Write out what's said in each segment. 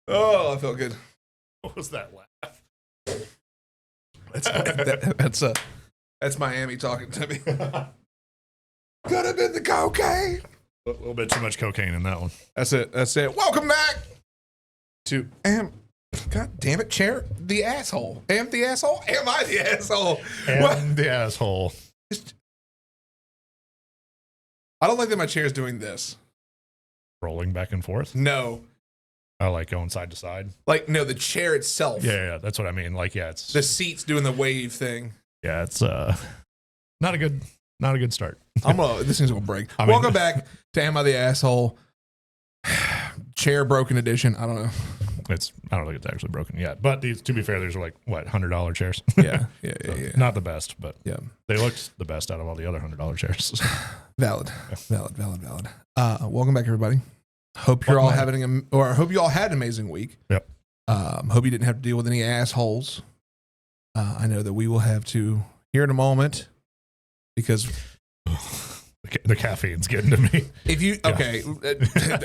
Oh, I felt good. What was that laugh? That's Miami talking to me. Could have been the cocaine. A little bit too much cocaine in that one. That's it. Welcome back to God damn it, chair the asshole. Am the asshole? Am I the asshole? And the asshole. I don't like that my chair is doing this. Rolling back and forth. No. I like going side to side. Like, no, the chair itself. Yeah, that's what I mean. Like, yeah, it's the seats doing the wave thing. Yeah, it's not a good start. This thing's gonna break. Welcome back to Am I the Asshole? Chair broken edition. I don't know. I don't think it's actually broken yet. But these, to be fair, these are like what, $100 chairs. Yeah. Not the best, but yeah, they looked the best out of all the other $100 chairs. Valid. Welcome back, everybody. Hope you're all having hope you all had an amazing week. Yep. Hope you didn't have to deal with any assholes. I know that we will have to here in a moment because the caffeine's getting to me.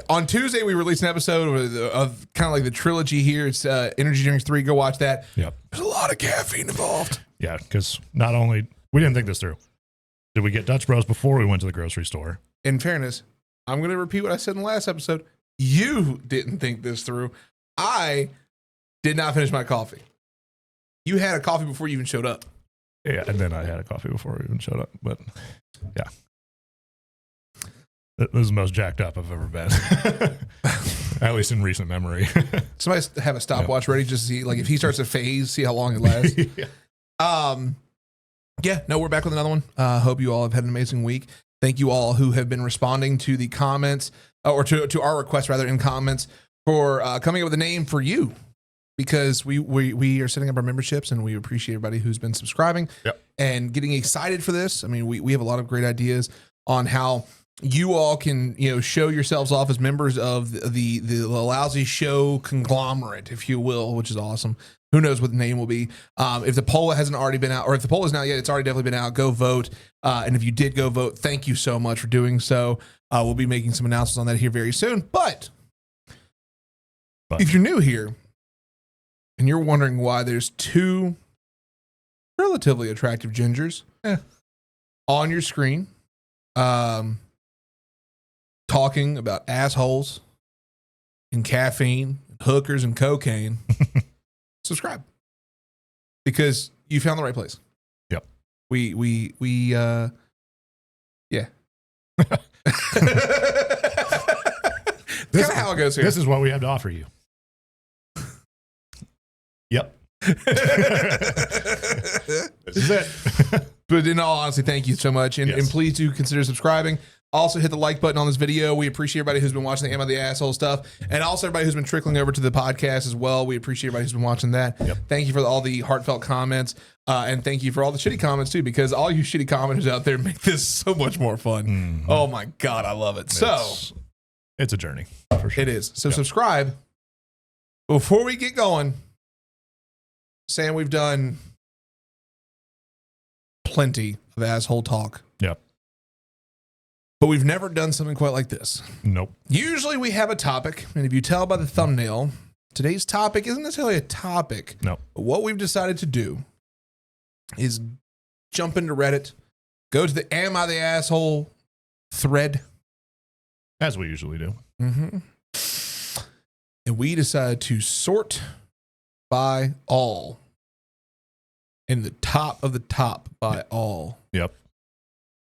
On Tuesday we released an episode of kind of like the trilogy here. It's Energy Drinks 3. Go watch that. Yep. There's a lot of caffeine involved. Yeah, because not only we didn't think this through. Did we get Dutch Bros before we went to the grocery store? In fairness, I'm going to repeat what I said in the last episode. You didn't think this through. I did not finish my coffee. You had a coffee before you even showed up. Yeah, and then I had a coffee before we even showed up. But yeah, this is the most jacked up I've ever been, at least in recent memory. Somebody have a stopwatch ready just to see, like, if he starts to phase, see how long it lasts. We're back with another one. Hope you all have had an amazing week. Thank you all who have been responding to the comments, or to our request rather in comments for coming up with a name for you. Because we are setting up our memberships and we appreciate everybody who's been subscribing and getting excited for this. I mean, we have a lot of great ideas on how you all can, show yourselves off as members of the Lousy show conglomerate, if you will, which is awesome. Who knows what the name will be? If the poll hasn't already been out, or if the poll is not yet, it's already definitely been out. Go vote. And if you did go vote, thank you so much for doing so. We'll be making some announcements on that here very soon. But if you're new here, and you're wondering why there's two relatively attractive gingers on your screen talking about assholes and caffeine, hookers and cocaine, subscribe. Because you found the right place. Yep. Yeah. That's kind of how it goes here. This is what we have to offer you. Yep. This is it. But in all honesty, thank you so much. And please do consider subscribing. Also, hit the like button on this video. We appreciate everybody who's been watching the Am I the Asshole stuff. And also everybody who's been trickling over to the podcast as well. We appreciate everybody who's been watching that. Yep. Thank you for all the heartfelt comments. And thank you for all the shitty comments too, because all you shitty commenters out there make this so much more fun. Mm-hmm. Oh my God, I love it. It's a journey for sure. It is. So subscribe. Before we get going, Sam, we've done plenty of asshole talk. Yep. But we've never done something quite like this. Nope. Usually we have a topic, and if you tell by the thumbnail, today's topic isn't necessarily a topic. No. But what we've decided to do is jump into Reddit, go to the Am I the Asshole thread. As we usually do. Mm-hmm. And we decided to sort by all. In the top of the top by all. Yep.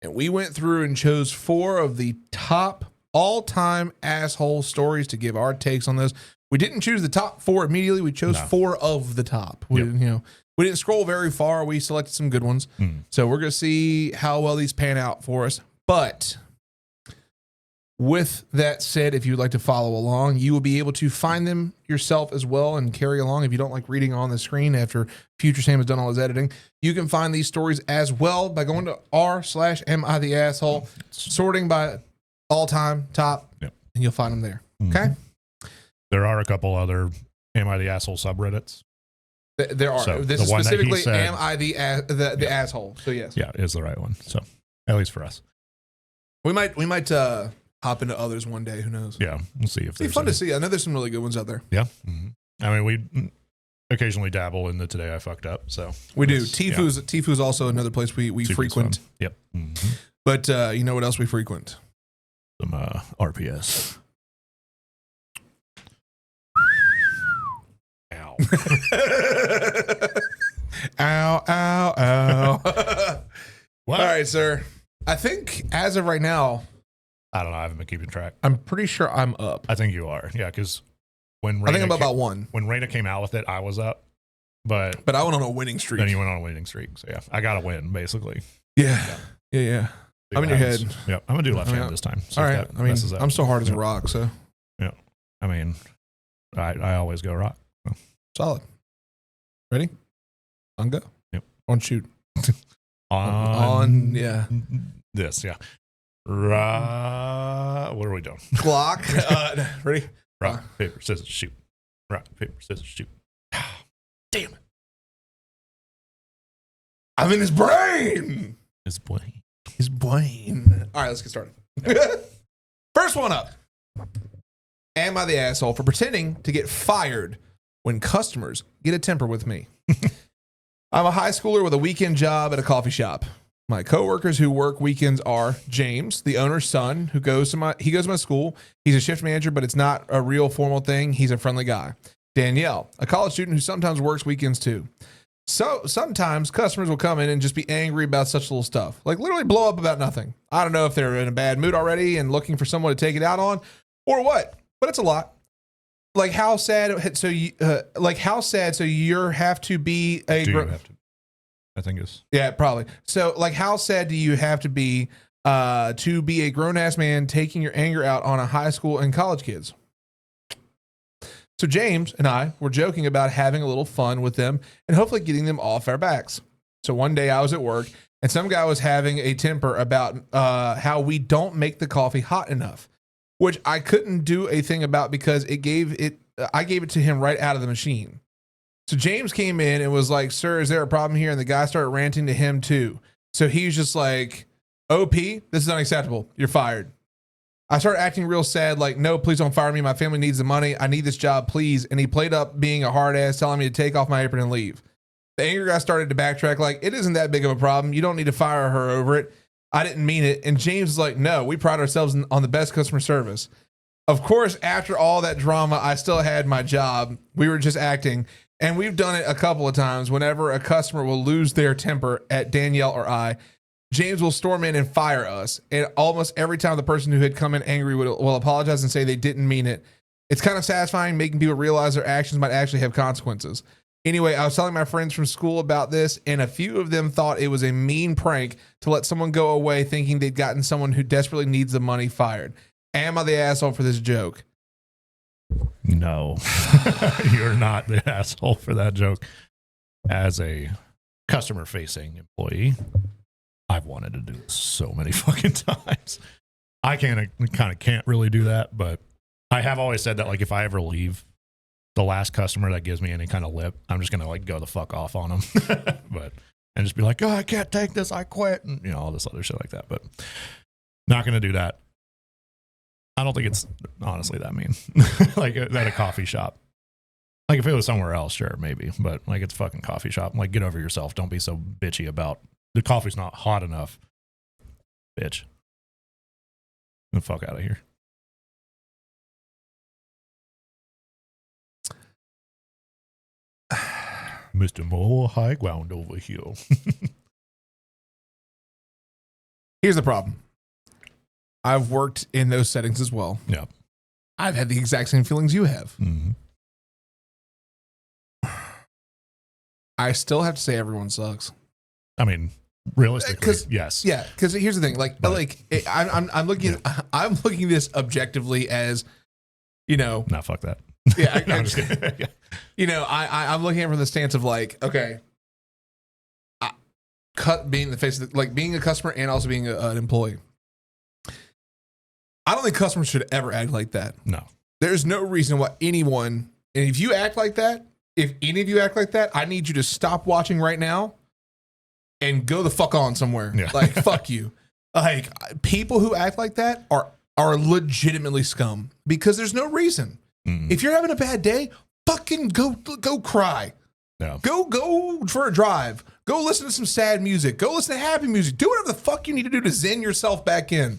And we went through and chose 4 of the top all-time asshole stories to give our takes on this. We didn't choose the top 4 immediately. We chose 4 of the top. We didn't scroll very far. We selected some good ones. So we're going to see how well these pan out for us. But with that said, if you would like to follow along, you will be able to find them yourself as well and carry along. If you don't like reading on the screen after Future Sam has done all his editing, you can find these stories as well by going to r/Am I the Asshole, sorting by all-time top, and you'll find them there. Okay? There are a couple other Am I the Asshole subreddits. There are. So this is specifically Am I the Asshole? So yes. Yeah, it is the right one. So at least for us. We might hop into others one day. Who knows? Yeah, we'll see if It'd be fun to see. I know there's some really good ones out there. Yeah. Mm-hmm. I mean, we occasionally dabble in the today I fucked up. So we do. Tifu's also another place we frequent. Fun. Yep. Mm-hmm. But you know what else we frequent? Some RPS. Ow. Ow, ow, ow. What? All right, sir. I think as of right now, I don't know. I haven't been keeping track. I'm pretty sure I'm up. I think you are. Yeah, because when I think I'm about one. When Raina came out with it, I was up. But I went on a winning streak. Then you went on a winning streak. So yeah, I got to win, basically. Yeah. I'm in your head. Yep. I'm going to do left hand this time. So all right. I mean, I'm still hard as a rock, so. Yeah. I mean, I always go rock. So. Solid. Ready? On go. Yep. On shoot. on yeah. This, yeah. What are we doing? Clock. Ready? Rock, paper, scissors, shoot. Rock, paper, scissors, shoot. Damn it. I'm in his brain. His brain. His brain. All right, let's get started. First one up. Am I the asshole for pretending to get fired when customers get a temper with me? I'm a high schooler with a weekend job at a coffee shop. My coworkers who work weekends are James, the owner's son, who goes to my school. He's a shift manager, but it's not a real formal thing. He's a friendly guy. Danielle, a college student who sometimes works weekends too. So sometimes customers will come in and just be angry about such little stuff, like literally blow up about nothing. I don't know if they're in a bad mood already and looking for someone to take it out on or what, but it's a lot. Like how sad. So you have to be a. Do you have to? I think it's. Yeah, probably. So like how sad do you have to be a grown ass man taking your anger out on a high school and college kids? So James and I were joking about having a little fun with them and hopefully getting them off our backs. So one day I was at work and some guy was having a temper about how we don't make the coffee hot enough, which I couldn't do a thing about because I gave it to him right out of the machine. So James came in and was like, "Sir, is there a problem here?" And the guy started ranting to him too. So he was just like, "OP, this is unacceptable. You're fired." I started acting real sad, like, "No, please don't fire me. My family needs the money. I need this job, please." And he played up being a hard ass, telling me to take off my apron and leave. The angry guy started to backtrack, like, "It isn't that big of a problem. You don't need to fire her over it. I didn't mean it." And James was like, "No, we pride ourselves on the best customer service." Of course, after all that drama, I still had my job. We were just acting. And we've done it a couple of times. Whenever a customer will lose their temper at Danielle or I, James will storm in and fire us. And almost every time the person who had come in angry will apologize and say they didn't mean it. It's kind of satisfying making people realize their actions might actually have consequences. Anyway, I was telling my friends from school about this, and a few of them thought it was a mean prank to let someone go away thinking they'd gotten someone who desperately needs the money fired. Am I the asshole for this joke? No, you're not the asshole for that joke. As a customer-facing employee, I've wanted to do this so many fucking times. I kind of can't really do that, but I have always said that, like, if I ever leave, the last customer that gives me any kind of lip, I'm just gonna like go the fuck off on them, and just be like, "Oh, I can't take this, I quit," and all this other shit like that. But not gonna do that. I don't think it's honestly that mean. Like at a coffee shop. Like if it was somewhere else, sure, maybe. But like it's a fucking coffee shop. Like get over yourself. Don't be so bitchy about the coffee's not hot enough. Bitch. Get the fuck out of here. Mr. More high ground over here. Here's the problem. I've worked in those settings as well. Yeah. I've had the exact same feelings you have. Mm-hmm. I still have to say everyone sucks. I mean, realistically, yes. Yeah, because here's the thing. I'm looking at this objectively as, Nah, fuck that. Yeah, No, I'm just kidding. Yeah. I'm looking at it from the stance of like, okay, being the face of being a customer and also being an employee. I don't think customers should ever act like that. No. There's no reason why anyone, and if you act like that, if any of you act like that, I need you to stop watching right now and go the fuck on somewhere. Yeah. Like, fuck you. Like, people who act like that are legitimately scum because there's no reason. If you're having a bad day, fucking go cry. Yeah. Go for a drive. Go listen to some sad music. Go listen to happy music. Do whatever the fuck you need to do to zen yourself back in.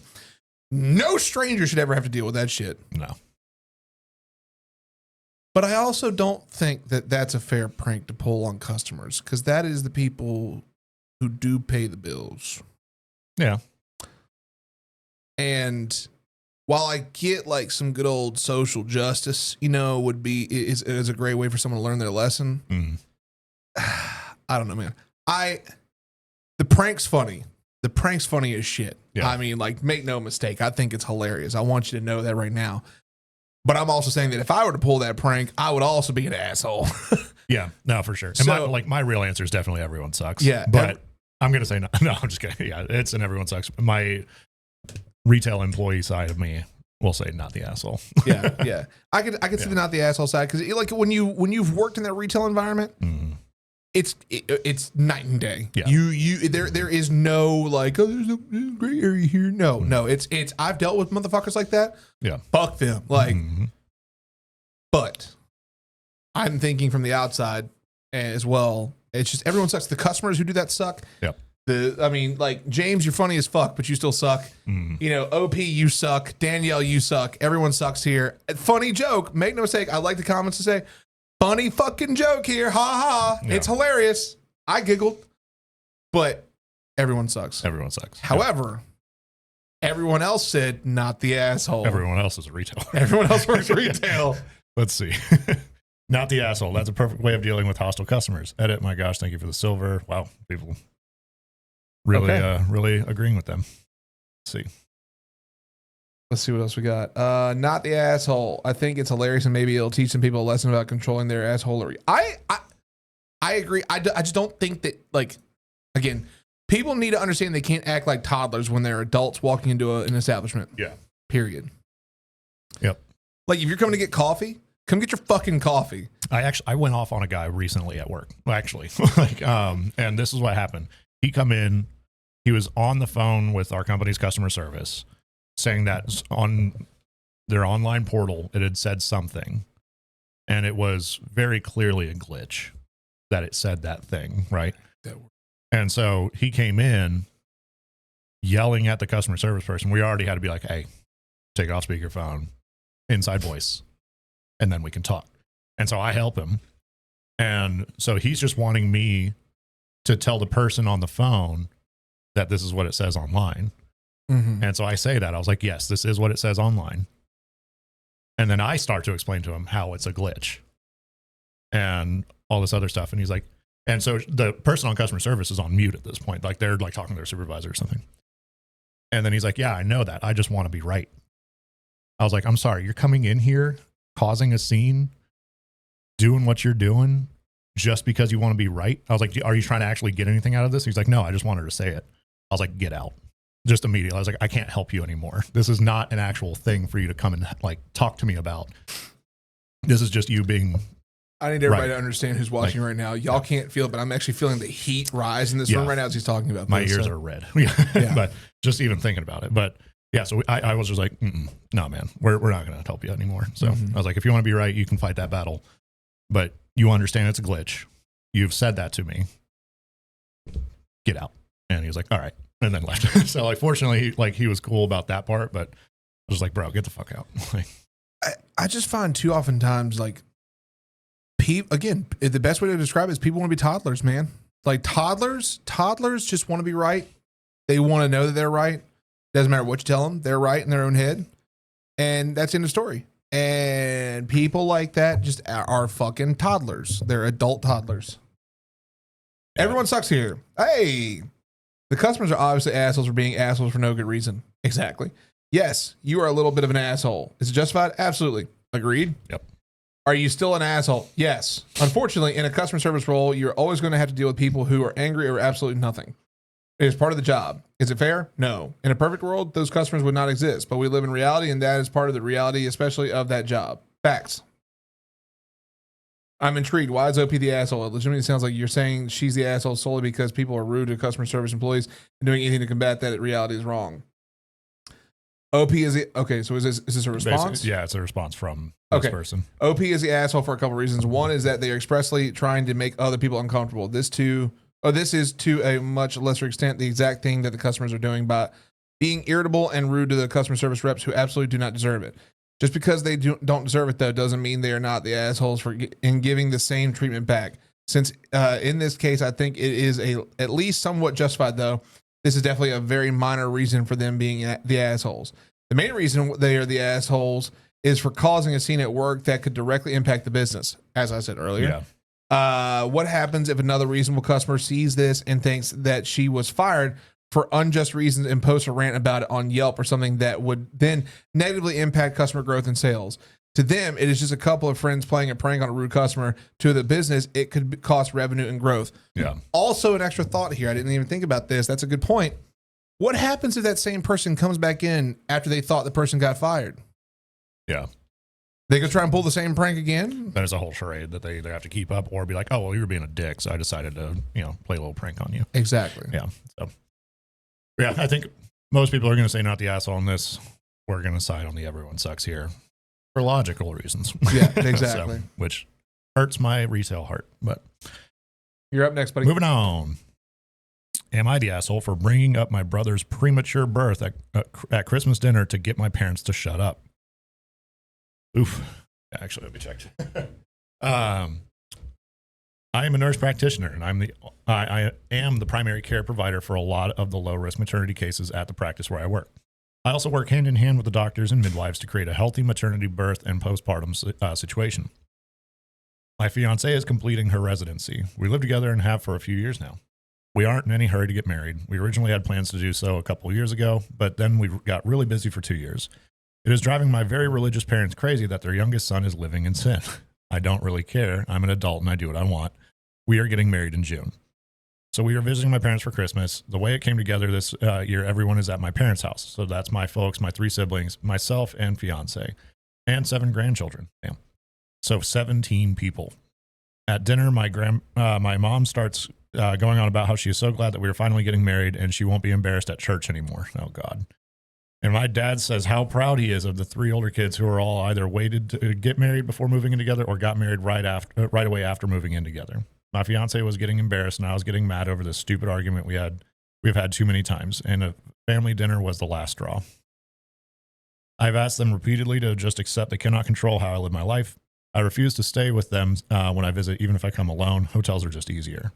No stranger should ever have to deal with that shit. No. But I also don't think that that's a fair prank to pull on customers because that is the people who do pay the bills. Yeah. And while I get like some good old social justice, would be is a great way for someone to learn their lesson. I don't know, man. The prank's funny. The prank's funny as shit. Yeah. I mean, like, make no mistake. I think it's hilarious. I want you to know that right now. But I'm also saying that if I were to pull that prank, I would also be an asshole. Yeah, no, for sure. And So, my real answer is definitely everyone sucks. Yeah, but I'm gonna say no. No, I'm just kidding. Yeah, it's an everyone sucks. My retail employee side of me will say not the asshole. yeah. I could see the not the asshole side because like when you've worked in that retail environment, it's night and day. Yeah. There is no like, oh, there's no gray area here. No, it's I've dealt with motherfuckers like that. Yeah, fuck them. Like, but I'm thinking from the outside as well. It's just everyone sucks. The customers who do that suck. Yep. Like, James, you're funny as fuck, but you still suck. OP, you suck. Danielle, you suck. Everyone sucks here. Funny joke. Make no mistake. I like the comments to say, funny fucking joke here. Ha ha. Yeah. It's hilarious. I giggled. But everyone sucks. Everyone sucks. However, everyone else said not the asshole. Everyone else is a retailer. Everyone else works retail. Let's see. Not the asshole. That's a perfect way of dealing with hostile customers. Edit. My gosh, thank you for the silver. Wow, people really agreeing with them. Let's see what else we got. Not the asshole. I think it's hilarious and maybe it'll teach some people a lesson about controlling their assholery. I agree. I just don't think that, like, again, people need to understand they can't act like toddlers when they're adults walking into an establishment. Yeah. Period. Yep. Like, if you're coming to get coffee, come get your fucking coffee. I went off on a guy recently at work. Actually, and this is what happened. He come in, he was on the phone with our company's customer service saying that on their online portal, it had said something and it was very clearly a glitch that it said that thing. Right. And so he came in yelling at the customer service person. We already had to be like, hey, take it off speakerphone, inside voice, and then we can talk. And so I help him. And so he's just wanting me to tell the person on the phone that this is what it says online. And so I say that. I was like, yes, this is what it says online. And then I start to explain to him how it's a glitch and all this other stuff. And he's like, and so the person on customer service is on mute at this point. Like, they're like talking to their supervisor or something. And then he's like, yeah, I know that. I just want to be right. I was like, I'm sorry. You're coming in here, causing a scene, doing what you're doing just because you want to be right. I was like, are you trying to actually get anything out of this? He's like, no, I just wanted to say it. I was like, get out. Just immediately. I was like, I can't help you anymore. This is not an actual thing for you to come and like talk to me about. This is just you being. I need everybody to understand who's watching right now. Y'all can't feel it, but I'm actually feeling the heat rise in this room right now as he's talking about this. My ears are red. But just even thinking about it. But yeah, so I was just like, no, man, we're not going to help you anymore. So I was like, if you want to be right, you can fight that battle. But you understand it's a glitch. You've said that to me. Get out. And he was like, all right. And then left. So like, fortunately, he was cool about that part, but I was like, bro, get the fuck out. I just find too oftentimes, like, again, the best way to describe it is people want to be toddlers, man. Like, toddlers just want to be right. They want to know that they're right. Doesn't matter what you tell them, they're right in their own head. And that's in the story. And people like that just are fucking toddlers. They're adult toddlers. Everyone sucks here. Hey, the customers are obviously assholes for being assholes for no good reason. Exactly. Yes, you are a little bit of an asshole. Is it justified? Absolutely. Agreed? Yep. Are you still an asshole? Yes. Unfortunately, in a customer service role, you're always going to have to deal with people who are angry over absolutely nothing. It is part of the job. Is it fair? No. In a perfect world, those customers would not exist, but we live in reality, and that is part of the reality, especially of that job. Facts. I'm intrigued. Why is OP the asshole? It legitimately sounds like you're saying she's the asshole solely because people are rude to customer service employees and doing anything to combat that. Reality is wrong. OP is the okay. So is this a response? Basically, yeah, it's a response from this person. OP is the asshole for a couple of reasons. One is that they are expressly trying to make other people uncomfortable. This is to a much lesser extent the exact thing that the customers are doing by being irritable and rude to the customer service reps who absolutely do not deserve it. Just because they don't deserve it, though, doesn't mean they are not the assholes in giving the same treatment back. Since in this case, I think it is at least somewhat justified, though. This is definitely a very minor reason for them being the assholes. The main reason they are the assholes is for causing a scene at work that could directly impact the business, as I said earlier. Yeah. What happens if another reasonable customer sees this and thinks that she was fired for unjust reasons and posts a rant about it on Yelp or something that would then negatively impact customer growth and sales? To them, it is just a couple of friends playing a prank on a rude customer. To the business, it could cost revenue and growth. Yeah. Also, an extra thought here. I didn't even think about this. That's a good point. What happens if that same person comes back in after they thought the person got fired? Yeah. They could try and pull the same prank again? There's a whole charade that they either have to keep up or be like, oh, well, you were being a dick, so I decided to, play a little prank on you. Exactly. Yeah. So, yeah, I think most people are going to say not the asshole on this. We're going to side on the everyone sucks here for logical reasons. Yeah, exactly. So, which hurts my retail heart. But you're up next, buddy. Moving on. Am I the asshole for bringing up my brother's premature birth at Christmas dinner to get my parents to shut up? Oof. Actually, let me check. I am a nurse practitioner, and I am the primary care provider for a lot of the low-risk maternity cases at the practice where I work. I also work hand in hand with the doctors and midwives to create a healthy maternity, birth, and postpartum situation. My fiance is completing her residency. We live together and have for a few years now. We aren't in any hurry to get married. We originally had plans to do so a couple of years ago, but then we got really busy for 2 years. It is driving my very religious parents crazy that their youngest son is living in sin. I don't really care. I'm an adult and I do what I want. We are getting married in June. So we are visiting my parents for Christmas. The way it came together this year, everyone is at my parents' house. So that's my folks, my 3 siblings, myself and fiance, and 7 grandchildren. Damn. So 17 people. At dinner, my mom starts going on about how she is so glad that we are finally getting married and she won't be embarrassed at church anymore. Oh, God. And my dad says how proud he is of the 3 older kids who are all either waited to get married before moving in together or got married right away after moving in together. My fiance was getting embarrassed and I was getting mad over this stupid argument we've had too many times, and a family dinner was the last straw. I've asked them repeatedly to just accept they cannot control how I live my life. I refuse to stay with them when I visit, even if I come alone. Hotels are just easier.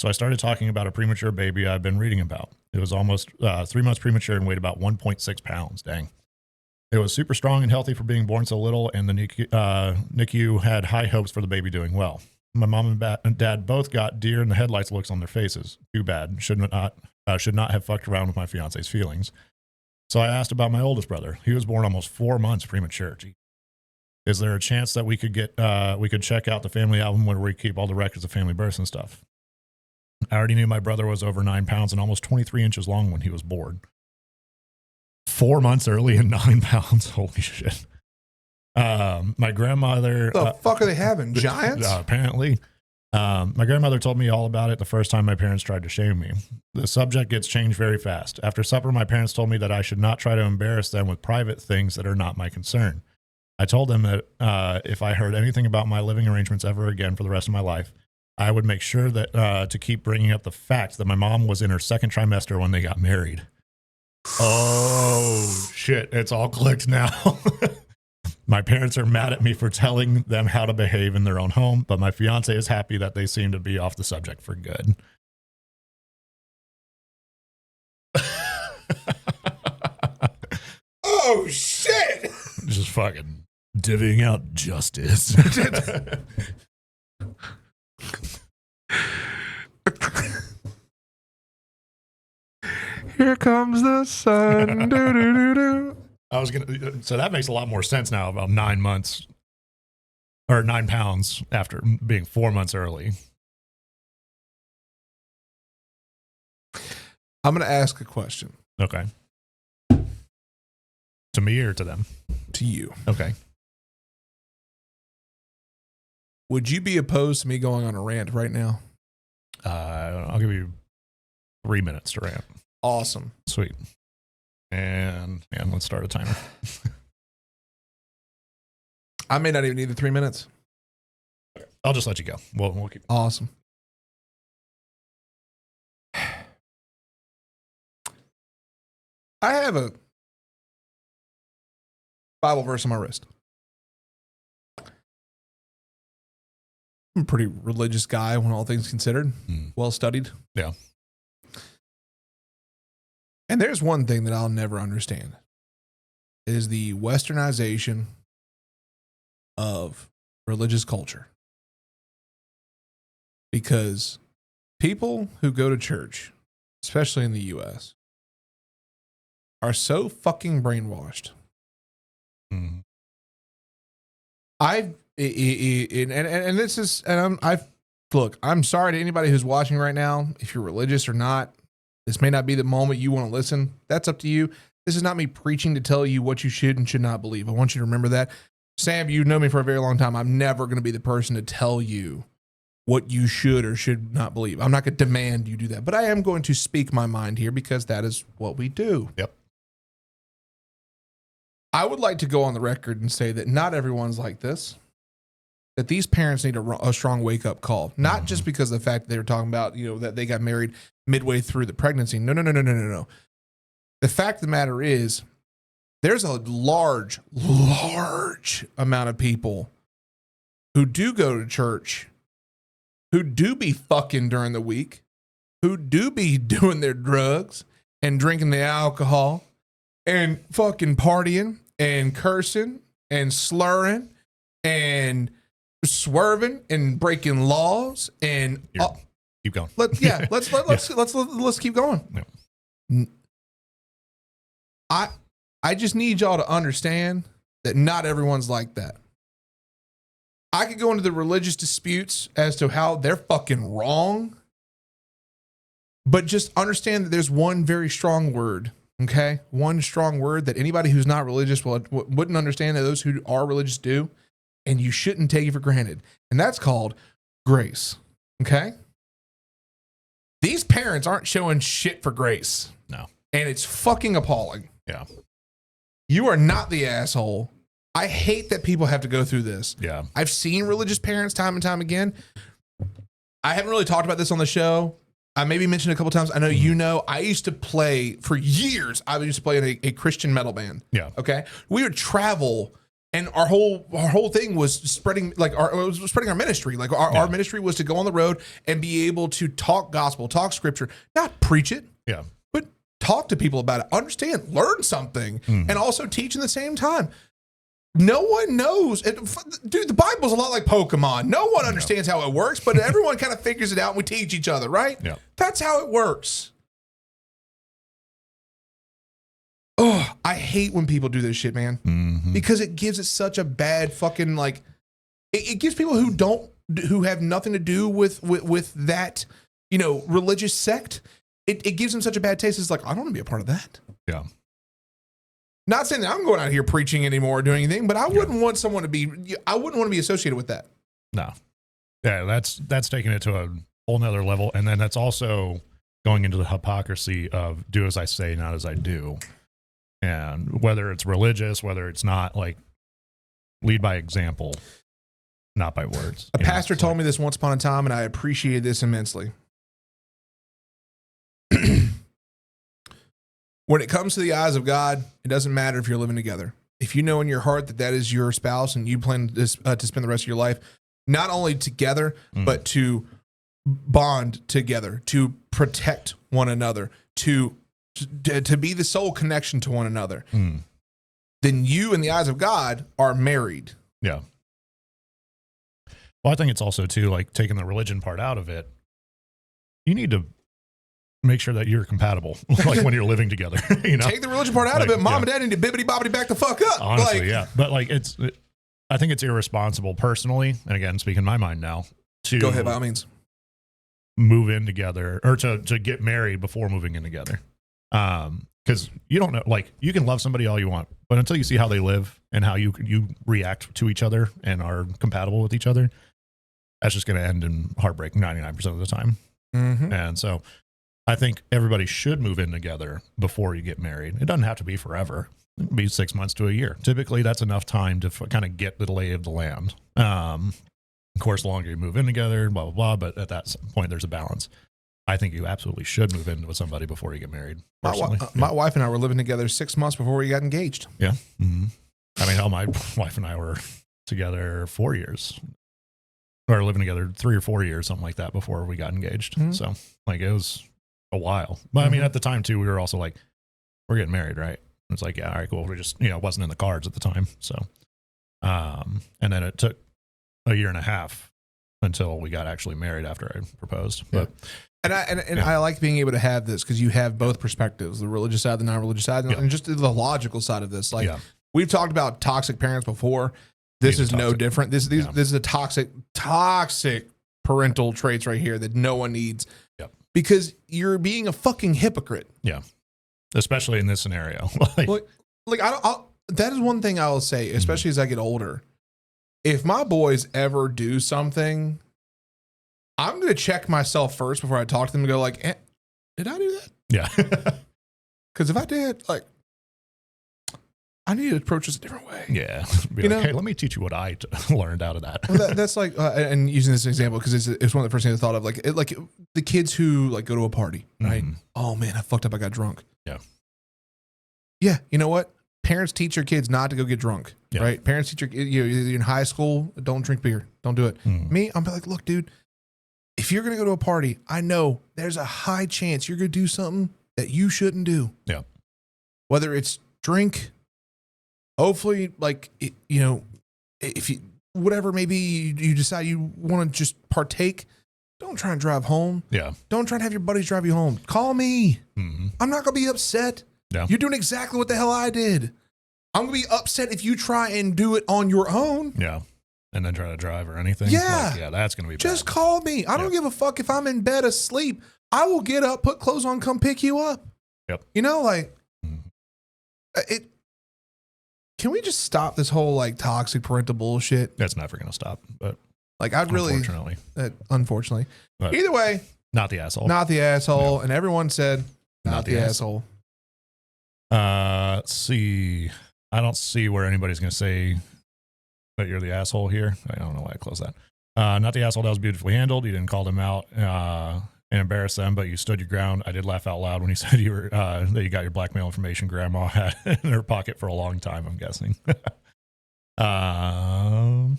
So I started talking about a premature baby I've been reading about. It was almost 3 months premature and weighed about 1.6 pounds. Dang. It was super strong and healthy for being born so little, and the NICU had high hopes for the baby doing well. My mom and dad both got deer in the headlights looks on their faces. Too bad. Should not have fucked around with my fiance's feelings. So I asked about my oldest brother. He was born almost 4 months premature. Gee. Is there a chance that we could check out the family album where we keep all the records of family births and stuff? I already knew my brother was over 9 pounds and almost 23 inches long when he was born. 4 months early and 9 pounds. Holy shit. My grandmother. The fuck are they having? Giants? Apparently. My grandmother told me all about it the first time my parents tried to shame me. The subject gets changed very fast. After supper, my parents told me that I should not try to embarrass them with private things that are not my concern. I told them that if I heard anything about my living arrangements ever again for the rest of my life, I would make sure that to keep bringing up the fact that my mom was in her 2nd trimester when they got married. Oh, shit. It's all clicked now. My parents are mad at me for telling them how to behave in their own home, but my fiance is happy that they seem to be off the subject for good. Oh, shit. Just fucking divvying out justice. Here comes the sun. Do, do, do, do. So that makes a lot more sense now about 9 months or 9 pounds after being 4 months early. I'm going to ask a question. Okay. To me or to them? To you. Okay. Would you be opposed to me going on a rant right now? I'll give you 3 minutes to rant. Awesome. Sweet. And let's start a timer. I may not even need the 3 minutes. I'll just let you go. We'll keep. Awesome. I have a Bible verse on my wrist. I'm a pretty religious guy when all things considered. Well studied. Yeah. And there's one thing that I'll never understand is the westernization of religious culture. Because people who go to church, especially in the US, are so fucking brainwashed. Mm-hmm. Look, I'm sorry to anybody who's watching right now. If you're religious or not, this may not be the moment you want to listen. That's up to you. This is not me preaching to tell you what you should and should not believe. I want you to remember that. Sam, you know me for a very long time. I'm never going to be the person to tell you what you should or should not believe. I'm not going to demand you do that, but I am going to speak my mind here because that is what we do. Yep. I would like to go on the record and say that not everyone's like this, that these parents need a strong wake-up call, not just because of the fact that they were talking about, that they got married midway through the pregnancy. No. The fact of the matter is there's a large amount of people who do go to church, who do be fucking during the week, who do be doing their drugs and drinking the alcohol and fucking partying and cursing and slurring and swerving and breaking laws and keep going. Let's keep going. Yeah. I just need y'all to understand that not everyone's like that. I could go into the religious disputes as to how they're fucking wrong, but just understand that there's one very strong word. Okay, one strong word that anybody who's not religious wouldn't understand that those who are religious do, and you shouldn't take it for granted. And that's called grace. Okay? These parents aren't showing shit for grace. No. And it's fucking appalling. Yeah. You are not the asshole. I hate that people have to go through this. Yeah. I've seen religious parents time and time again. I haven't really talked about this on the show. I maybe mentioned a couple times. I know I used to play for years. I used to play in a Christian metal band. Yeah. Okay. We would travel, and our whole thing was spreading our ministry. Like our ministry was to go on the road and be able to talk gospel, talk scripture, not preach it. Yeah. But talk to people about it, understand, learn something, and also teach at the same time. No one knows. Dude, the Bible's a lot like Pokemon. No one understands how it works, but everyone kind of figures it out and we teach each other, right? Yeah. That's how it works. Oh, I hate when people do this shit, man. Because it gives it such a bad fucking, it gives people who have nothing to do with that, religious sect. It gives them such a bad taste. It's like, I don't want to be a part of that. Yeah. Not saying that I'm going out here preaching anymore or doing anything, but I wouldn't want someone to be, I wouldn't want to be associated with that. No. Yeah, that's taking it to a whole nother level. And then that's also going into the hypocrisy of do as I say, not as I do. And whether it's religious, whether it's not, lead by example, not by words. A pastor told me this once upon a time, and I appreciated this immensely. When it comes to the eyes of God, it doesn't matter if you're living together. If you know in your heart that is your spouse and you plan to spend the rest of your life, not only together, but to bond together, to protect one another, to be the soul connection to one another, then you, in the eyes of God, are married. Yeah. Well, I think it's also, too, taking the religion part out of it, you need to make sure that you're compatible, when you're living together. Take the religion part out of it. Mom and dad need to bibbity bobbity back the fuck up. Honestly, yeah. But I think it's irresponsible personally, and again, speaking my mind now, to go ahead by all means move in together or to get married before moving in together. Because you don't know, you can love somebody all you want, but until you see how they live and how you react to each other and are compatible with each other, that's just going to end in heartbreak 99% of the time. Mm-hmm. And so I think everybody should move in together before you get married. It doesn't have to be forever. It can be 6 months to a year. Typically, that's enough time to kind of get the lay of the land. Of course, the longer you move in together, blah, blah, blah. But at that point, there's a balance. I think you absolutely should move in with somebody before you get married. My wife and I were living together 6 months before we got engaged. Yeah. Mm-hmm. I mean, hell, my wife and I were together 4 years. Or living together 3 or 4 years, something like that, before we got engaged. Mm-hmm. So, like, it was a while. But I mean, at the time, too, we were also like, we're getting married, right? It's like, yeah, all right, cool. We just, it wasn't in the cards at the time. So, and then it took a year and a half until we got actually married after I proposed. But I like being able to have this because you have both perspectives, the religious side, the non-religious side, and just the logical side of this. Like, we've talked about toxic parents before. This is no different. This is a toxic parental traits right here that no one needs. Yep. Because you're being a fucking hypocrite. Yeah. Especially in this scenario. That is one thing I'll say, especially as I get older. If my boys ever do something, I'm going to check myself first before I talk to them and go like, did I do that? Yeah. Because if I did, like, I need to approach this a different way. Yeah. Hey, let me teach you what I learned out of that. Well, that's like, and using this example, because it's one of the first things I thought of, like the kids who like go to a party, right? Mm-hmm. Oh man, I fucked up. I got drunk. Yeah. Yeah. You know what? Parents teach your kids not to go get drunk, right? Parents teach you're in high school, don't drink beer. Don't do it. Mm-hmm. Me, I'm like, look, dude, if you're going to go to a party, I know there's a high chance you're going to do something that you shouldn't do. Yeah. Whether it's drink, hopefully, like, if you, whatever, maybe you decide you want to just partake, don't try and drive home. Yeah. Don't try and have your buddies drive you home. Call me. Mm-hmm. I'm not going to be upset. Yeah. You're doing exactly what the hell I did. I'm going to be upset if you try and do it on your own. Yeah. And then try to drive or anything. Yeah. Like, yeah, that's going to be just bad. Call me. I don't give a fuck if I'm in bed asleep. I will get up, put clothes on, come pick you up. Yep. Can we just stop this whole like toxic parental bullshit? That's never going to stop. But like, I'd really, unfortunately, but either way, not the asshole. Not the asshole. No. And everyone said, not the asshole. Let's see. I don't see where anybody's going to say that you're the asshole here. I don't know why I closed that. Not the asshole. That was beautifully handled. You didn't call them out and embarrass them, but you stood your ground. I did laugh out loud when you said you were that you got your blackmail information grandma had in her pocket for a long time, I'm guessing. Now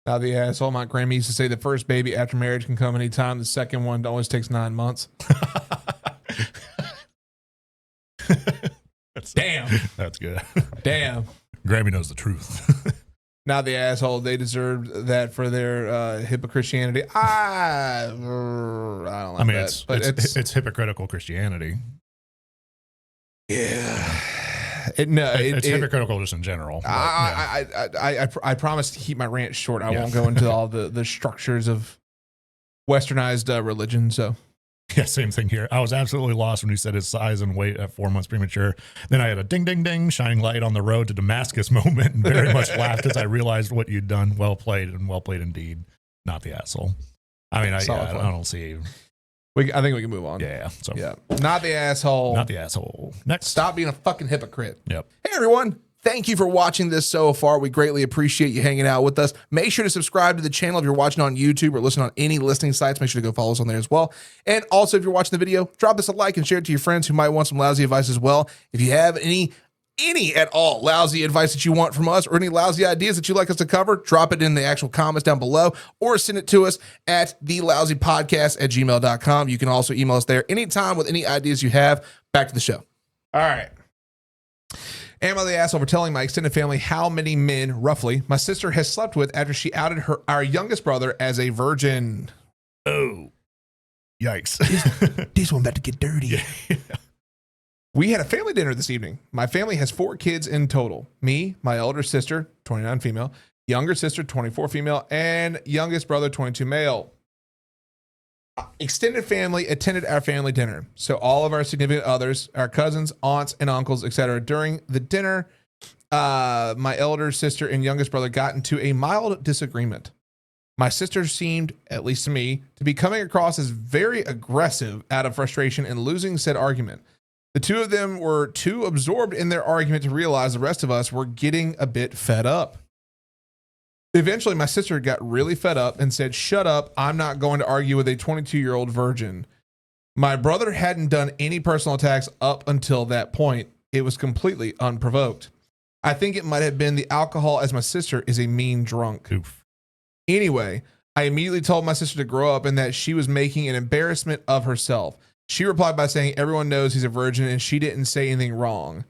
the asshole. My grandma used to say the first baby after marriage can come anytime. The second one always takes 9 months. Damn. That's good. Damn. Grammy knows the truth. Now the asshole, they deserved that for their hypocristianity. I don't like that. It's hypocritical Christianity. Yeah. It's hypocritical just in general. But, I promise to keep my rant short. I won't go into all the structures of westernized religion. So. Yeah, same thing here. I was absolutely lost when you said his size and weight at 4 months premature. Then I had a ding, ding, ding, shining light on the road to Damascus moment and very much laughed as I realized what you'd done. Well played and well played indeed. Not the asshole. I mean, I don't see. I think we can move on. Yeah. So yeah. Not the asshole. Not the asshole. Next. Stop being a fucking hypocrite. Yep. Hey, everyone. Thank you for watching this so far. We greatly appreciate you hanging out with us. Make sure to subscribe to the channel if you're watching on YouTube or listening on any listening sites. Make sure to go follow us on there as well. And also, if you're watching the video, drop us a like and share it to your friends who might want some lousy advice as well. If you have any at all lousy advice that you want from us or any lousy ideas that you'd like us to cover, drop it in the actual comments down below or send it to us at thelousypodcast@gmail.com. You can also email us there anytime with any ideas you have. Back to the show. All right. Am I the asshole for telling my extended family how many men, roughly, my sister has slept with after she outed our youngest brother as a virgin? Oh, yikes. This one about to get dirty. Yeah. We had a family dinner this evening. My family has 4 kids in total. Me, my elder sister, 29 female, younger sister, 24 female, and youngest brother, 22 male. Extended family attended our family dinner. So all of our significant others, our cousins, aunts, and uncles, etc. During the dinner, my elder sister and youngest brother got into a mild disagreement. My sister seemed, at least to me, to be coming across as very aggressive out of frustration and losing said argument. The two of them were too absorbed in their argument to realize the rest of us were getting a bit fed up. Eventually, my sister got really fed up and said, "Shut up, I'm not going to argue with a 22-year-old virgin." My brother hadn't done any personal attacks up until that point. It was completely unprovoked. I think it might have been the alcohol, as my sister is a mean drunk. Oof. Anyway, I immediately told my sister to grow up and that she was making an embarrassment of herself. She replied by saying everyone knows he's a virgin and she didn't say anything wrong.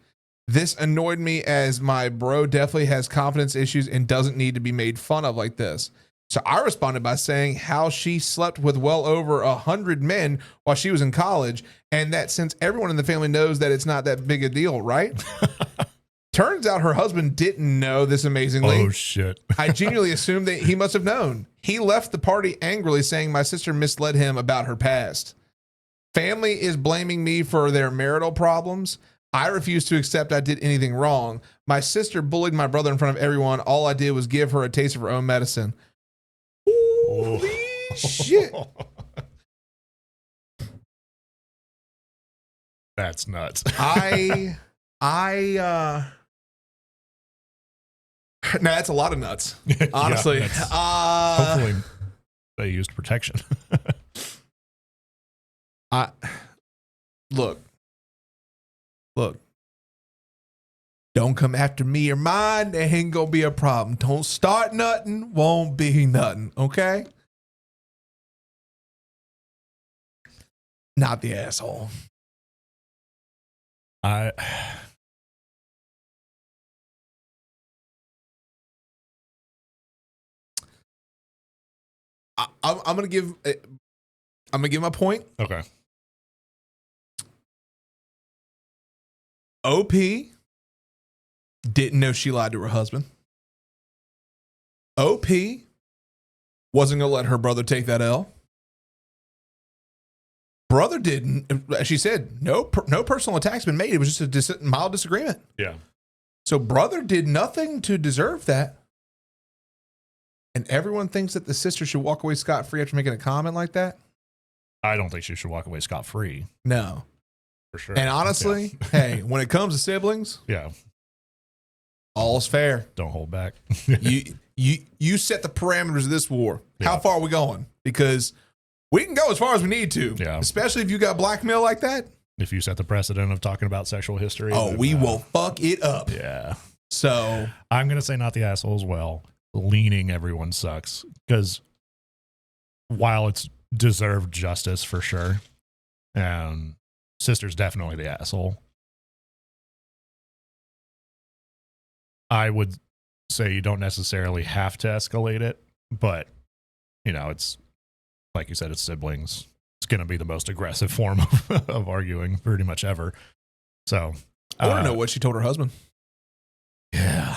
This annoyed me as my bro definitely has confidence issues and doesn't need to be made fun of like this. So I responded by saying how she slept with well over 100 men while she was in college, and that since everyone in the family knows that it's not that big a deal, right? Turns out her husband didn't know this amazingly. Oh, shit. I genuinely assumed that he must have known. He left the party angrily saying my sister misled him about her past. Family is blaming me for their marital problems. I refuse to accept I did anything wrong. My sister bullied my brother in front of everyone. All I did was give her a taste of her own medicine. Holy shit. That's nuts. No, that's a lot of nuts, honestly. Hopefully they used protection. Look, don't come after me or mine. There ain't gonna be a problem. Don't start nothing, won't be nothing. Okay? Not the asshole. I'm gonna give my point. Okay. OP didn't know she lied to her husband. OP wasn't gonna let her brother take that L. Brother didn't. As she said, no personal attacks been made. It was just a mild disagreement. Yeah. So brother did nothing to deserve that. And everyone thinks that the sister should walk away scot-free after making a comment like that? I don't think she should walk away scot-free. No. For sure. And honestly, hey, when it comes to siblings, yeah, all's fair. Don't hold back. you set the parameters of this war. Yeah. How far are we going? Because we can go as far as we need to. Yeah. Especially if you got blackmail like that. If you set the precedent of talking about sexual history. Oh, then, we will fuck it up. Yeah. So I'm going to say not the asshole as well. Leaning everyone sucks. Because while it's deserved justice for sure, and sister's definitely the asshole, I would say you don't necessarily have to escalate it, but you know, it's like you said, it's siblings. It's going to be the most aggressive form of arguing pretty much ever. So I want to know what she told her husband. Yeah.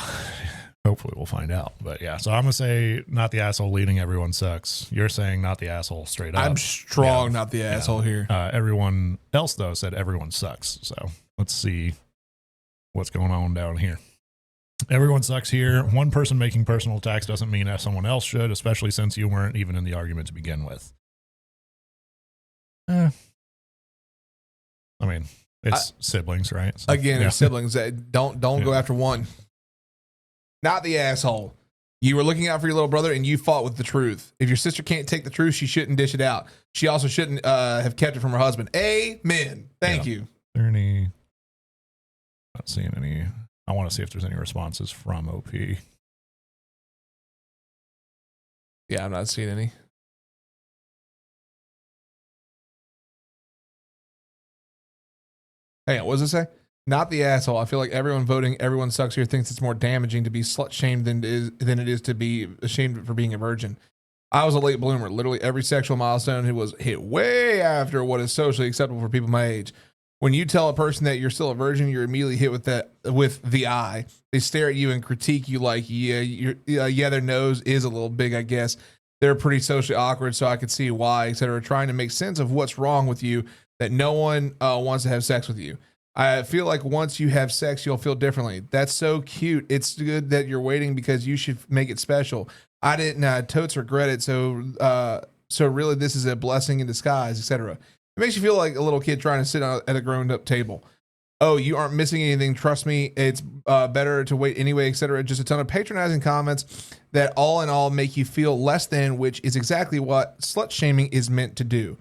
Hopefully we'll find out. But yeah, so I'm going to say not the asshole leading everyone sucks. You're saying not the asshole straight up. I'm strong, not the asshole here. Everyone else, though, said everyone sucks. So let's see what's going on down here. Everyone sucks here. One person making personal attacks doesn't mean that someone else should, especially since you weren't even in the argument to begin with. I mean, it's siblings, right? So, again, it's siblings. Don't go after one. Not the asshole. You were looking out for your little brother and you fought with the truth. If your sister can't take the truth, she shouldn't dish it out. She also shouldn't have kept it from her husband. Amen. Thank you. Is there any? Not seeing any. I want to see if there's any responses from OP. Yeah, I'm not seeing any. Hang on, what does it say? Not the asshole. I feel like everyone voting, everyone sucks here thinks it's more damaging to be slut shamed than it is to be ashamed for being a virgin. I was a late bloomer. Literally every sexual milestone was hit way after what is socially acceptable for people my age. When you tell a person that you're still a virgin, you're immediately hit with the eye. They stare at you and critique you like, their nose is a little big, I guess. They're pretty socially awkward, so I could see why, etc. Trying to make sense of what's wrong with you, that no one wants to have sex with you. I feel like once you have sex, you'll feel differently. That's so cute. It's good that you're waiting because you should make it special. I didn't totes regret it. So really this is a blessing in disguise, etc. It makes you feel like a little kid trying to sit at a grown up table. Oh, you aren't missing anything. Trust me. It's better to wait anyway, etc. Just a ton of patronizing comments that all in all make you feel less than, which is exactly what slut shaming is meant to do.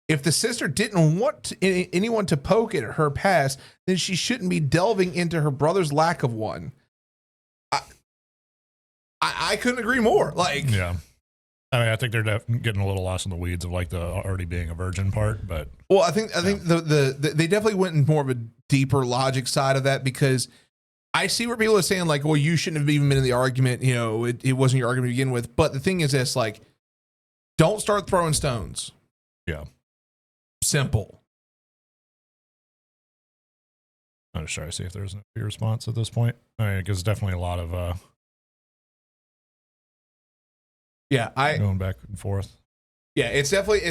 If the sister didn't want anyone to poke at her past, then she shouldn't be delving into her brother's lack of one. I couldn't agree more. Like, yeah. I mean, I think they're getting a little lost in the weeds of like the already being a virgin part, but well, I think they definitely went in more of a deeper logic side of that, because I see where people are saying like, well, you shouldn't have even been in the argument. You know, it wasn't your argument to begin with. But the thing is this, like, don't start throwing stones. Yeah. Simple. I'm just trying to see if there's a response at this point. I mean, because definitely a lot of going back and forth. Yeah, it's definitely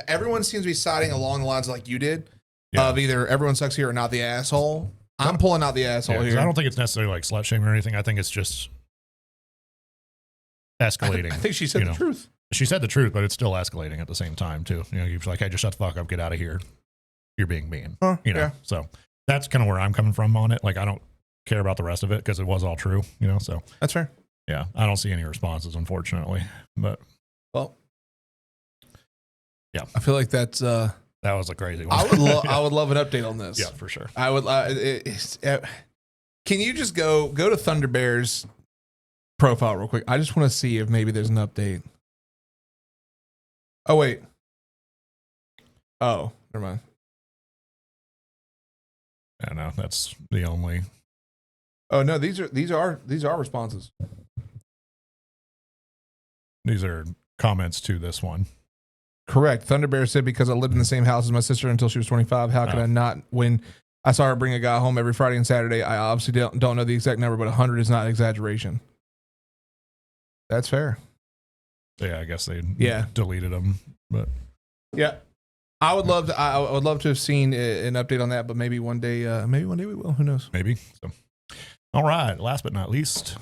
everyone seems to be siding along the lines like you did, of either everyone sucks here or not the asshole. I'm pulling out the asshole here. I don't think it's necessarily like slut shaming or anything. I think it's just escalating. I think she said the truth. She said the truth, but it's still escalating at the same time too. You know, you're like, hey, just shut the fuck up, get out of here. You're being mean. So that's kind of where I'm coming from on it. Like, I don't care about the rest of it because it was all true. You know, so that's fair. Yeah, I don't see any responses, unfortunately. But well, yeah, I feel like that's that was a crazy one. I would love an update on this. Yeah, for sure. I would. Can you just go to Thunder Bear's profile real quick? I just want to see if maybe there's an update. Oh wait. Oh, never mind. Yeah, no, that's the only. Oh no, these are responses. These are comments to this one. Correct. Thunder Bear said, because I lived in the same house as my sister until she was 25. How could I not? When I saw her bring a guy home every Friday and Saturday, I obviously don't know the exact number, but 100 is not exaggeration. That's fair. Yeah, I guess they deleted them, but yeah, I would love to have seen an update on that, but maybe one day we will. Who knows? Maybe. So, all right. Last but not least,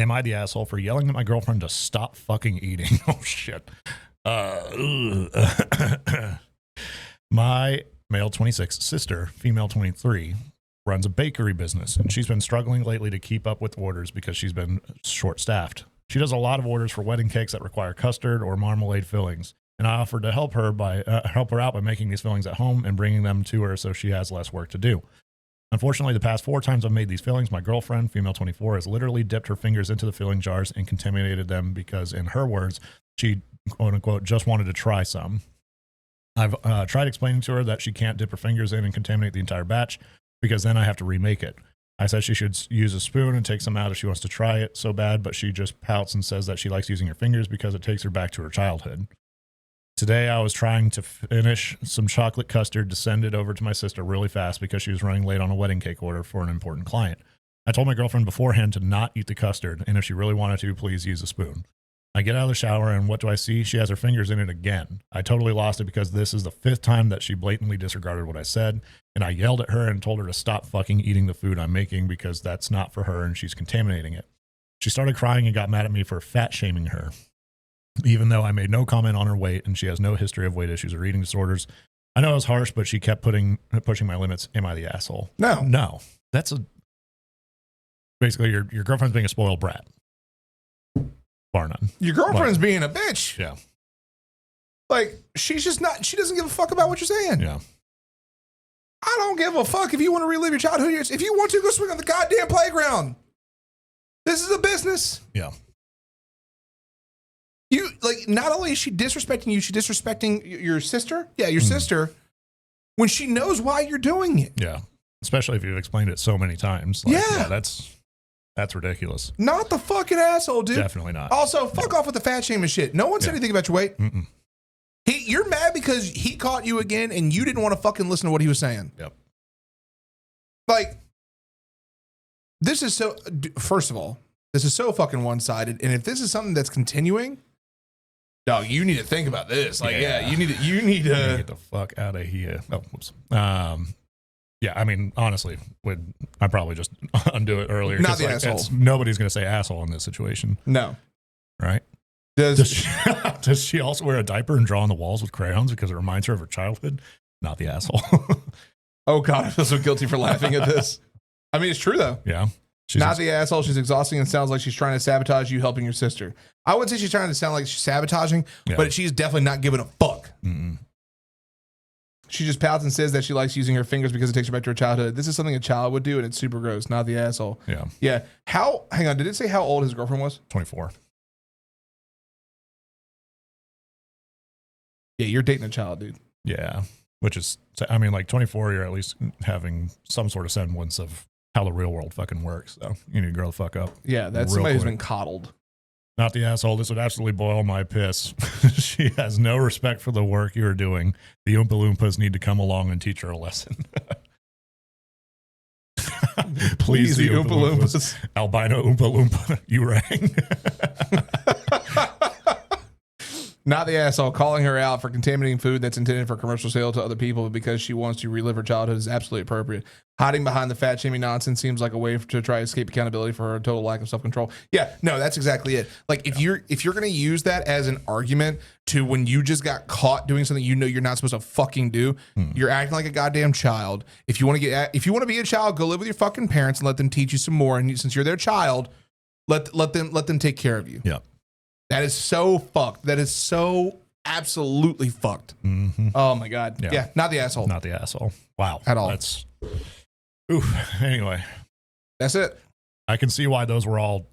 am I the asshole for yelling at my girlfriend to stop fucking eating? Oh shit. My male 26 sister, female 23, runs a bakery business, and she's been struggling lately to keep up with orders because she's been short-staffed. She does a lot of orders for wedding cakes that require custard or marmalade fillings, and I offered to help her out by making these fillings at home and bringing them to her so she has less work to do. Unfortunately, the past 4 times I've made these fillings, my girlfriend, female 24, has literally dipped her fingers into the filling jars and contaminated them because, in her words, she, quote unquote, just wanted to try some. I've tried explaining to her that she can't dip her fingers in and contaminate the entire batch because then I have to remake it. I said she should use a spoon and take some out if she wants to try it so bad, but she just pouts and says that she likes using her fingers because it takes her back to her childhood. Today, I was trying to finish some chocolate custard to send it over to my sister really fast because she was running late on a wedding cake order for an important client. I told my girlfriend beforehand to not eat the custard, and if she really wanted to, please use a spoon. I get out of the shower, and what do I see? She has her fingers in it again. I totally lost it because this is the 5th time that she blatantly disregarded what I said, and I yelled at her and told her to stop fucking eating the food I'm making because that's not for her and she's contaminating it. She started crying and got mad at me for fat shaming her, even though I made no comment on her weight and she has no history of weight issues or eating disorders. I know it was harsh, but she kept pushing my limits. Am I the asshole? No. That's basically your girlfriend's being a spoiled brat. Bar none. Your girlfriend's being a bitch. Yeah. Like, she doesn't give a fuck about what you're saying. Yeah. I don't give a fuck if you want to relive your childhood years. If you want to, go swing on the goddamn playground. This is a business. Yeah. You, like, not only is she disrespecting you, she's disrespecting your sister. Yeah, your sister, when she knows why you're doing it. Yeah. Especially if you've explained it so many times. Like, yeah, that's ridiculous. Not the fucking asshole, dude. Definitely not. Also, fuck off with the fat shaming shit. No one said anything about your weight. Mm-mm. You're mad because he caught you again and you didn't want to fucking listen to what he was saying. Yep. Like, this is so, first of all, this is so fucking one-sided. And if this is something that's continuing, dog, you need to think about this. Like, you need to get the fuck out of here. Oh, whoops. Yeah, I mean, honestly, I'd probably just undo it earlier. Not the asshole. Nobody's going to say asshole in this situation. No. Right? Does she also wear a diaper and draw on the walls with crayons because it reminds her of her childhood? Not the asshole. Oh, God, I feel so guilty for laughing at this. I mean, it's true, though. Yeah. Not the asshole. She's exhausting and sounds like she's trying to sabotage you helping your sister. I wouldn't say she's trying to sound like she's sabotaging, but she's definitely not giving a fuck. Mm-mm. She just pouts and says that she likes using her fingers because it takes her back to her childhood. This is something a child would do, and it's super gross. Not the asshole. Yeah. Yeah. Hang on. Did it say how old his girlfriend was? 24. Yeah, you're dating a child, dude. Yeah. Which is, I mean, like 24, you're at least having some sort of semblance of how the real world fucking works. So you need to grow the fuck up. Yeah, that's somebody who's been coddled. Not the asshole. This would absolutely boil my piss. She has no respect for the work you are doing. The Oompa Loompas need to come along and teach her a lesson. Please, the Oompa Loompas. Albino Oompa Loompa, you rang. Not the asshole. Calling her out for contaminating food that's intended for commercial sale to other people because she wants to relive her childhood is absolutely appropriate. Hiding behind the fat shaming nonsense seems like a way to try to escape accountability for her total lack of self-control. Yeah, no, that's exactly it. Like if you're going to use that as an argument to when you just got caught doing something you know you're not supposed to fucking do, you're acting like a goddamn child. If you want to be a child, go live with your fucking parents and let them teach you some more. And since you're their child, let them take care of you. Yeah. That is so fucked. That is so absolutely fucked. Mm-hmm. Oh my God. Yeah. Not the asshole. Not the asshole. Wow. At all. That's. Oof. Anyway. That's it. I can see why those were all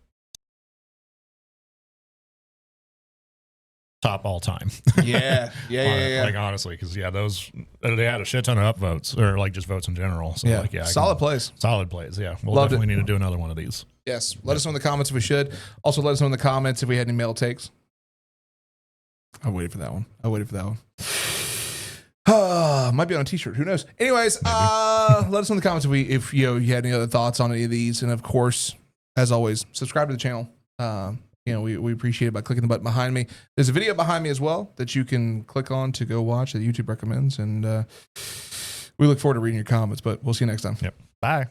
top all time. Yeah. Like honestly, because those they had a shit ton of upvotes or like just votes in general. So like solid plays. Solid plays. Yeah. We'll Loved definitely need to do another one of these. Yes. Let us know in the comments if we should. Also, let us know in the comments if we had any mail takes. I waited for that one. Might be on a t-shirt. Who knows? Anyways, let us know in the comments if you had any other thoughts on any of these. And of course, as always, subscribe to the channel. We appreciate it by clicking the button behind me. There's a video behind me as well that you can click on to go watch that YouTube recommends. And we look forward to reading your comments, but we'll see you next time. Yep. Bye.